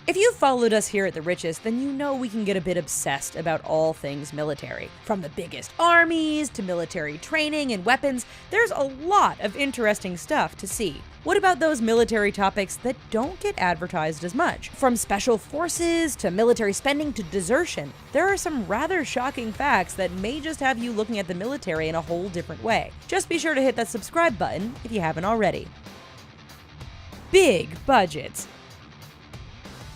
If you've followed us here at The Richest, then you know we can get a bit obsessed about all things military. From the biggest armies to military training and weapons, there's a lot of interesting stuff to see. What about those military topics that don't get advertised as much? From special forces to military spending to desertion, there are some rather shocking facts that may just have you looking at the military in a whole different way. Just be sure to hit that subscribe button if you haven't already. Big budgets.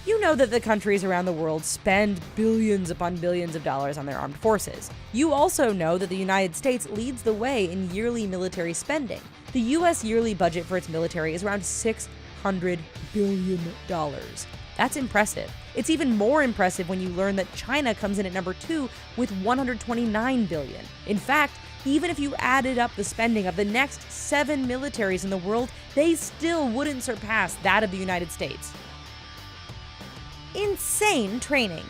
You know that the countries around the world spend billions upon billions of dollars on their armed forces. You also know that the United States leads the way in yearly military spending. The US yearly budget for its military is around $600 billion. That's impressive. It's even more impressive when you learn that China comes in at number 2 with $129 billion. In fact, even if you added up the spending of the next 7 militaries in the world, they still wouldn't surpass that of the United States. Insane training.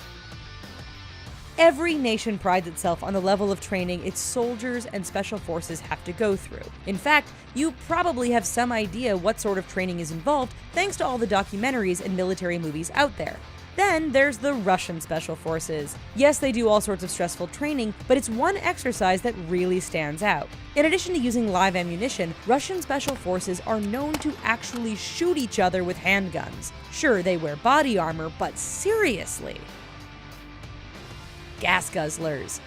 Every nation prides itself on the level of training its soldiers and special forces have to go through. In fact, you probably have some idea what sort of training is involved thanks to all the documentaries and military movies out there. Then there's the Russian Special Forces. Yes, they do all sorts of stressful training, but it's one exercise that really stands out. In addition to using live ammunition, Russian Special Forces are known to actually shoot each other with handguns. Sure, they wear body armor, but seriously. Gas guzzlers.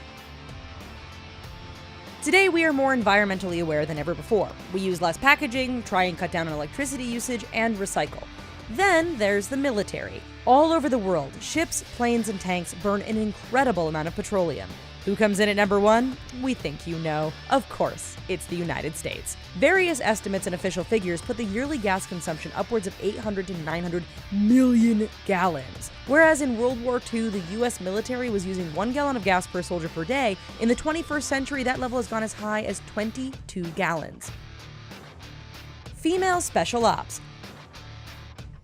Today, we are more environmentally aware than ever before. We use less packaging, try and cut down on electricity usage, and recycle. Then there's the military. All over the world, ships, planes, and tanks burn an incredible amount of petroleum. Who comes in at number 1? We think you know. Of course, it's the United States. Various estimates and official figures put the yearly gas consumption upwards of 800 to 900 million gallons. Whereas in World War II, the US military was using 1 gallon of gas per soldier per day, in the 21st century that level has gone as high as 22 gallons. Female Special Ops.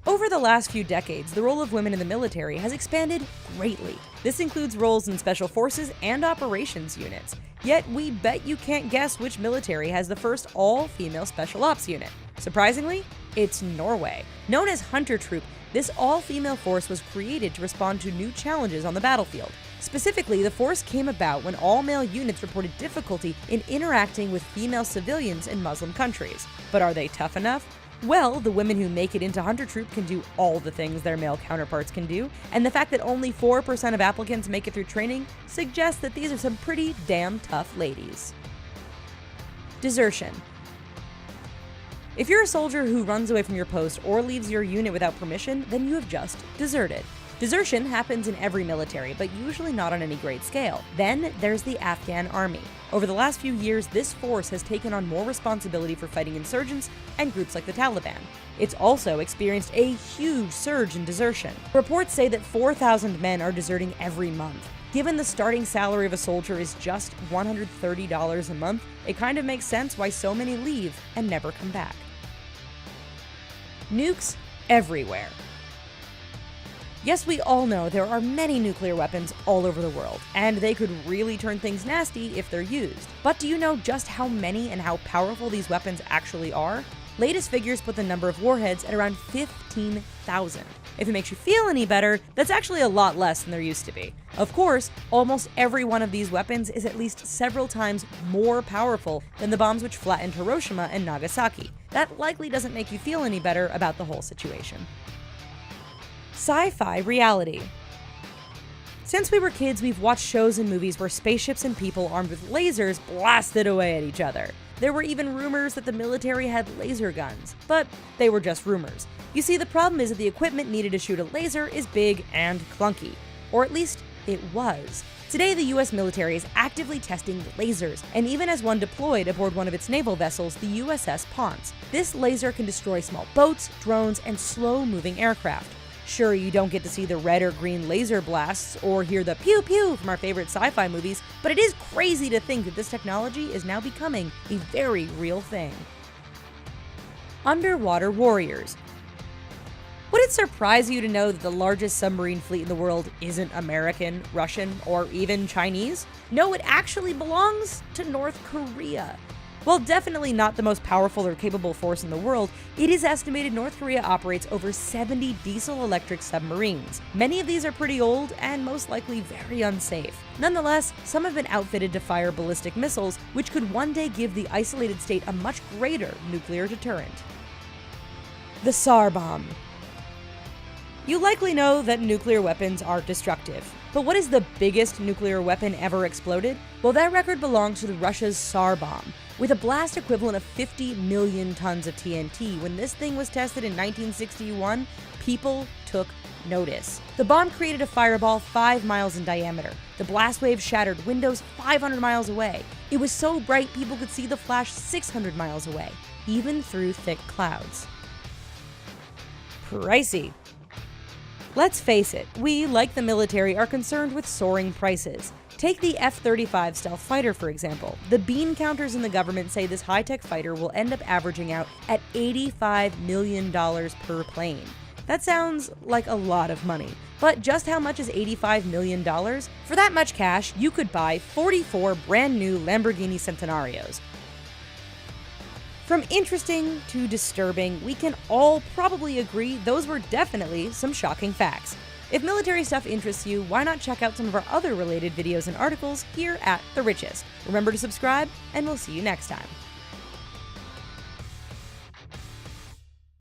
Over the last few decades, the role of women in the military has expanded greatly. This includes roles in special forces and operations units. Yet, we bet you can't guess which military has the first all-female special ops unit. Surprisingly, it's Norway. Known as Hunter Troop, this all-female force was created to respond to new challenges on the battlefield. Specifically, the force came about when all-male units reported difficulty in interacting with female civilians in Muslim countries. But are they tough enough? Well, the women who make it into Hunter Troop can do all the things their male counterparts can do, and the fact that only 4% of applicants make it through training suggests that these are some pretty damn tough ladies. Desertion. If you're a soldier who runs away from your post or leaves your unit without permission, then you have just deserted. Desertion happens in every military, but usually not on any great scale. Then there's the Afghan army. Over the last few years, this force has taken on more responsibility for fighting insurgents and groups like the Taliban. It's also experienced a huge surge in desertion. Reports say that 4,000 men are deserting every month. Given the starting salary of a soldier is just $130 a month, it kind of makes sense why so many leave and never come back. Nukes everywhere. Yes, we all know there are many nuclear weapons all over the world, and they could really turn things nasty if they're used. But do you know just how many and how powerful these weapons actually are? Latest figures put the number of warheads at around 15,000. If it makes you feel any better, that's actually a lot less than there used to be. Of course, almost every one of these weapons is at least several times more powerful than the bombs which flattened Hiroshima and Nagasaki. That likely doesn't make you feel any better about the whole situation. Sci-fi reality. Since we were kids, we've watched shows and movies where spaceships and people armed with lasers blasted away at each other. There were even rumors that the military had laser guns, but they were just rumors. You see, the problem is that the equipment needed to shoot a laser is big and clunky. Or at least, it was. Today, the US military is actively testing lasers, and even has one deployed aboard one of its naval vessels, the USS Ponce. This laser can destroy small boats, drones, and slow-moving aircraft. Sure, you don't get to see the red or green laser blasts or hear the pew-pew from our favorite sci-fi movies, but it is crazy to think that this technology is now becoming a very real thing. Underwater warriors. Would it surprise you to know that the largest submarine fleet in the world isn't American, Russian, or even Chinese? No, it actually belongs to North Korea. While definitely not the most powerful or capable force in the world, it is estimated North Korea operates over 70 diesel-electric submarines. Many of these are pretty old and most likely very unsafe. Nonetheless, some have been outfitted to fire ballistic missiles, which could one day give the isolated state a much greater nuclear deterrent. The Tsar Bomb. You likely know that nuclear weapons are destructive. But what is the biggest nuclear weapon ever exploded? Well, that record belongs to Russia's Tsar Bomb. With a blast equivalent of 50 million tons of TNT, when this thing was tested in 1961, people took notice. The bomb created a fireball 5 miles in diameter. The blast wave shattered windows 500 miles away. It was so bright people could see the flash 600 miles away, even through thick clouds. Pricey. Let's face it, we, like the military, are concerned with soaring prices. Take the F-35 stealth fighter, for example. The bean counters in the government say this high-tech fighter will end up averaging out at $85 million per plane. That sounds like a lot of money. But just how much is $85 million? For that much cash, you could buy 44 brand new Lamborghini Centenarios. From interesting to disturbing, we can all probably agree those were definitely some shocking facts. If military stuff interests you, why not check out some of our other related videos and articles here at The Richest. Remember to subscribe, and we'll see you next time.